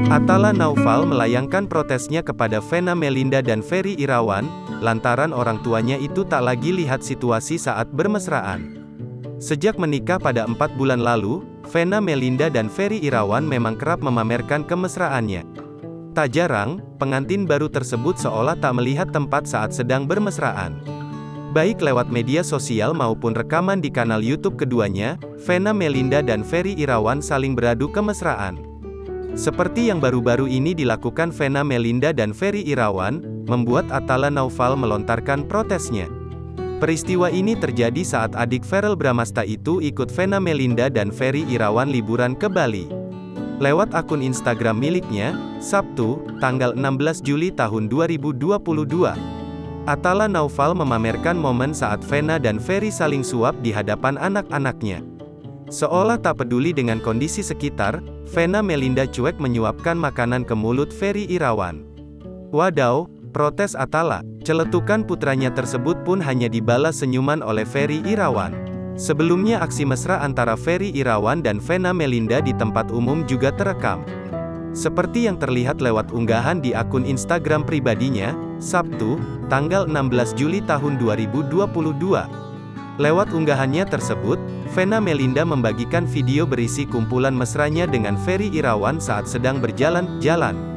Atala Naufal melayangkan protesnya kepada Vena Melinda dan Ferry Irawan, lantaran orang tuanya itu tak lagi lihat situasi saat bermesraan. Sejak menikah pada 4 bulan lalu, Vena Melinda dan Ferry Irawan memang kerap memamerkan kemesraannya. Tak jarang, pengantin baru tersebut seolah tak melihat tempat saat sedang bermesraan. Baik lewat media sosial maupun rekaman di kanal YouTube keduanya, Vena Melinda dan Ferry Irawan saling beradu kemesraan. Seperti yang baru-baru ini dilakukan Vena Melinda dan Ferry Irawan, membuat Atala Naufal melontarkan protesnya. Peristiwa ini terjadi saat adik Verrell Bramasta itu ikut Vena Melinda dan Ferry Irawan liburan ke Bali. Lewat akun Instagram miliknya, Sabtu, tanggal 16 Juli tahun 2022, Atala Naufal memamerkan momen saat Vena dan Ferry saling suap di hadapan anak-anaknya. Seolah tak peduli dengan kondisi sekitar, Vena Melinda cuek menyuapkan makanan ke mulut Ferry Irawan. Wadaw, protes Atala. Celetukan putranya tersebut pun hanya dibalas senyuman oleh Ferry Irawan. Sebelumnya aksi mesra antara Ferry Irawan dan Vena Melinda di tempat umum juga terekam. Seperti yang terlihat lewat unggahan di akun Instagram pribadinya, Sabtu, tanggal 16 Juli tahun 2022. Lewat unggahannya tersebut, Vena Melinda membagikan video berisi kumpulan mesranya dengan Ferry Irawan saat sedang berjalan-jalan.